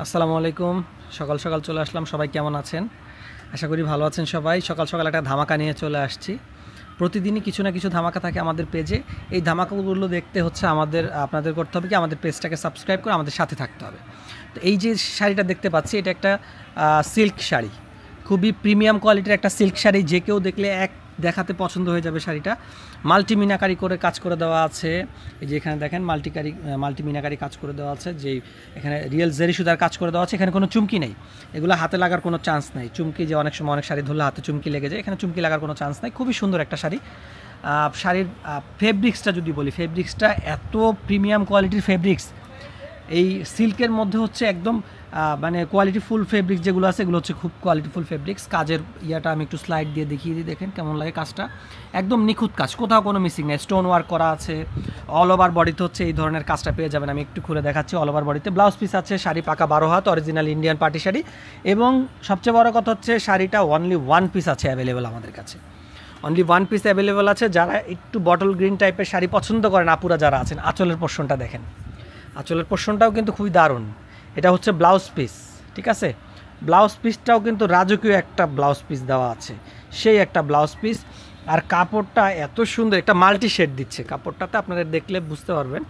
আসসালামু আলাইকুম। সকাল সকাল চলে আসলাম। সবাই কেমন আছেন? আশা করি ভালো আছেন সবাই। সকাল সকাল একটা ধামাকা নিয়ে চলে আসছি। প্রতিদিনই কিছু না কিছু ধামাকা থাকে আমাদের পেজে। এই ধামাকাগুলো দেখতে হচ্ছে আপনাদের করতে হবে কি, আমাদের পেজটাকে সাবস্ক্রাইব করে আমাদের সাথে থাকতে হবে। তো এই যে শাড়িটা দেখতে পাচ্ছি, এটা একটা সিল্ক শাড়ি, খুবই প্রিমিয়াম কোয়ালিটির একটা সিল্ক শাড়ি। যে কেউ দেখলে দেখাতে পছন্দ হয়ে যাবে। শাড়িটা মাল্টি মিনাকারি করে কাজ করে দেওয়া আছে। এই যে এখানে দেখেন মাল্টি মিনাকারি কাজ করে দেওয়া আছে, যে এখানে রিয়েল জেরি সুতার কাজ করে দেওয়া আছে। এখানে কোনো চুমকি নেই, এগুলো হাতে লাগার কোনো চান্স নেই। চুমকি যে অনেক সময় অনেক শাড়ি ধরলে হাতে চুমকি লেগে যায়, এখানে চুমকি লাগার কোনো চান্স নেই। খুবই সুন্দর একটা শাড়ি। শাড়ির ফেব্রিক্সটা যদি বলি, ফেব্রিক্সটা এত প্রিমিয়াম কোয়ালিটির ফেব্রিক্স। এই সিল্কের মধ্যে হচ্ছে একদম মানে কোয়ালিটিফুল ফেব্রিক্স যেগুলো আছে, এগুলো হচ্ছে খুব কোয়ালিটিফুল ফেব্রিক্স। কাজের ইয়াটা আমি একটু স্লাইড দিয়ে দেখিয়ে দিই, দেখেন কেমন লাগে কাজটা। একদম নিখুঁত কাজ, কোথাও কোনো মিসিং নেই। স্টোন ওয়ার্ক করা আছে। অল ওভার বডিতে হচ্ছে এই ধরনের কাজটা পেয়ে যাবেন। আমি একটু খুলে দেখাচ্ছি। অল ওভার বডিতে ব্লাউজ পিস আছে। শাড়ি পাকা 12 হাত, অরিজিনাল ইন্ডিয়ান পার্টি শাড়ি। এবং সবচেয়ে বড় কথা হচ্ছে শাড়িটা অনলি ওয়ান পিস আছে অ্যাভেলেবেল আমাদের কাছে। অনলি ওয়ান পিস অ্যাভেলেবেল আছে। যারা একটু বটল গ্রিন টাইপের শাড়ি পছন্দ করেন, আপুরা যারা আছেন, আঁচলের পোর্শনটা দেখেন। আঁচলের পোর্শনটাও কিন্তু খুবই দারুণ। এটা হচ্ছে ব্লাউজ পিস, ঠিক আছে। ব্লাউজ পিসটাও কিন্তু রাজকীয় একটা ব্লাউজ পিস দেওয়া আছে, সেই একটা ব্লাউজ পিস। আর কাপড়টা এত সুন্দর, একটা মাল্টি শেড দিচ্ছে কাপড়টাতে। আপনারা দেখলে বুঝতে পারবেন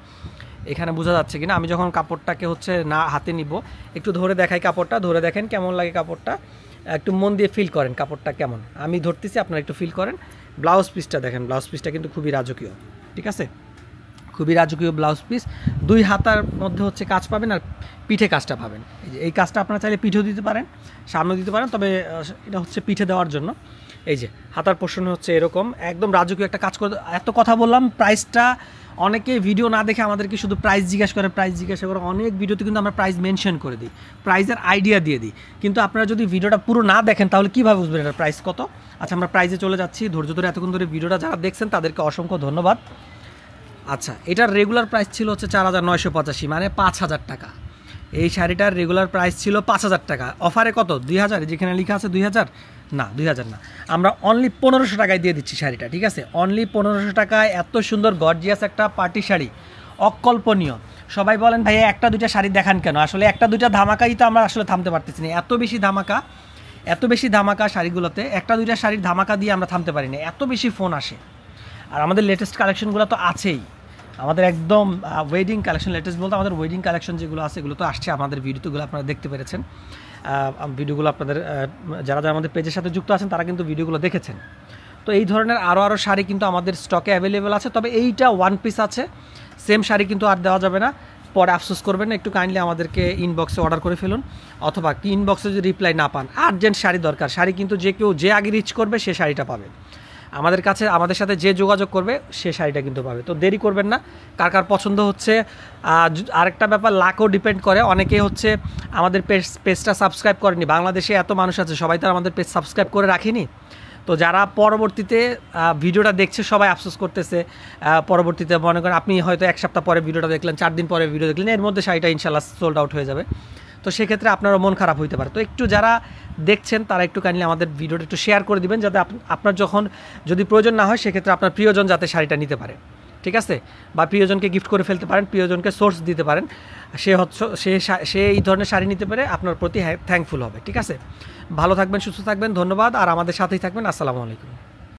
এখানে বোঝা যাচ্ছে কিনা। আমি যখন কাপড়টাকে হচ্ছে না হাতে নিব, একটু ধরে দেখাই কাপড়টা, ধরে দেখেন কেমন লাগে কাপড়টা। একটু মন দিয়ে ফিল করেন কাপড়টা কেমন। আমি ধরতেছি, আপনারা একটু ফিল করেন। ব্লাউজ পিসটা দেখেন, ব্লাউজ পিসটা কিন্তু খুবই রাজকীয়, ঠিক আছে। খুবই রাজকীয় ব্লাউজ পিস। 2 হাতার মধ্যে হচ্ছে কাজ পাবেন, আর পিঠে কাজটা পাবেন। এই কাজটা আপনারা চাইলে পিঠেও দিতে পারেন, সামনেও দিতে পারেন, তবে এটা হচ্ছে পিঠে দেওয়ার জন্য। এই যে হাতার পোর্শন হচ্ছে এরকম, একদম রাজকীয় একটা কাজ করে। এত কথা বললাম, প্রাইসটা অনেকে ভিডিও না দেখে আমাদেরকে শুধু প্রাইস জিজ্ঞাসা করে। অনেক ভিডিওতে কিন্তু আমরা প্রাইস মেনশন করে দিই, প্রাইসের আইডিয়া দিয়ে দিই। কিন্তু আপনারা যদি ভিডিওটা পুরো না দেখেন, তাহলে কীভাবে বুঝবেন এটার প্রাইস কত। আচ্ছা, আমরা প্রাইসে চলে যাচ্ছি। ধৈর্য ধরে এতক্ষণ ধরে ভিডিওটা যারা দেখছেন তাদেরকে অসংখ্য ধন্যবাদ। আচ্ছা, এটার রেগুলার প্রাইস ছিল হচ্ছে 4985, মানে 5000 টাকা। এই শাড়িটার রেগুলার প্রাইস ছিল 5000 টাকা। অফারে কত? 2000, যেখানে লেখা আছে 2000 না, 2000 না, আমরা অনলি 1500 টাকায় দিয়ে দিচ্ছি শাড়িটা, ঠিক আছে। অনলি 1500 টাকায় এত সুন্দর গর্জিয়াস একটা পার্টি শাড়ি, অকল্পনীয়। সবাই বলেন ভাই একটা দুইটা শাড়ি দেখান কেন? আসলে একটা দুইটা ধামাকাই তো আমরা আসলে থামতে পারতেছি না। এত বেশি ধামাকা শাড়িগুলোতে, একটা দুইটা শাড়ির ধামাকা দিয়ে আমরা থামতে পারি না, এত বেশি ফোন আসে। আর আমাদের লেটেস্ট কালেকশনগুলো তো আছেই। আমাদের একদম ওয়েডিং কালেকশন, লেটেস্ট বলতে আমাদের ওয়েডিং কালেকশন যেগুলো আছে, এগুলো তো আসছে আমাদের ভিডিওগুলো আপনারা দেখতে পেরেছেন। ভিডিওগুলো আপনাদের যারা আমাদের পেজের সাথে যুক্ত আছেন তারা কিন্তু ভিডিওগুলো দেখেছেন। তো এই ধরনের আরও শাড়ি কিন্তু আমাদের স্টকে অ্যাভেলেবেল আছে। তবে এইটা ওয়ান পিস আছে, সেম শাড়ি কিন্তু আর দেওয়া যাবে না। পরে আফসোস করবেন না, একটু কাইন্ডলি আমাদেরকে ইনবক্সে অর্ডার করে ফেলুন, অথবা কি ইনবক্সে যদি রিপ্লাই না পান, আর্জেন্ট শাড়ি দরকার, শাড়ি কিন্তু যে আগে রিচ করবে সে শাড়িটা পাবে। আমাদের সাথে যে যোগাযোগ করবে সে শাড়িটা কিন্তু পাবে। তো দেরি করবেন না। কার পছন্দ হচ্ছে, আরেকটা ব্যাপার, লাকও ডিপেন্ড করে। অনেকে হচ্ছে আমাদের পেজটা সাবস্ক্রাইব করেনি। বাংলাদেশে এত মানুষ আছে, সবাই তো আমাদের পেজ সাবস্ক্রাইব করে রাখেনি। তো যারা পরবর্তীতে ভিডিওটা দেখছে সবাই আফসোস করতেছে। পরবর্তীতে মনে করেন আপনি হয়তো 1 সপ্তাহ পরে ভিডিওটা দেখলেন, 4 দিন পরে ভিডিও দেখলেন, এর মধ্যে শাড়িটা ইনশাল্লাহ সোল্ড আউট হয়ে যাবে। তো সেক্ষেত্রে আপনারও মন খারাপ হইতে পারে। তো একটু যারা দেখছেন তারা একটু কাইন্ডলি আমাদের ভিডিওটা একটু শেয়ার করে দিবেন, যাতে আপনার যদি প্রয়োজন না হয়, সেক্ষেত্রে আপনার প্রিয়জন যাতে শাড়িটা নিতে পারে, ঠিক আছে। বা প্রিয়জনকে গিফট করে ফেলতে পারেন, প্রিয়জনকে সোর্স দিতে পারেন। সে এই ধরনের শাড়ি নিতে পারে, আপনার প্রতি থ্যাঙ্কফুল হবে, ঠিক আছে। ভালো থাকবেন, সুস্থ থাকবেন, ধন্যবাদ। আর আমাদের সাথেই থাকবেন। আসসালামু আলাইকুম।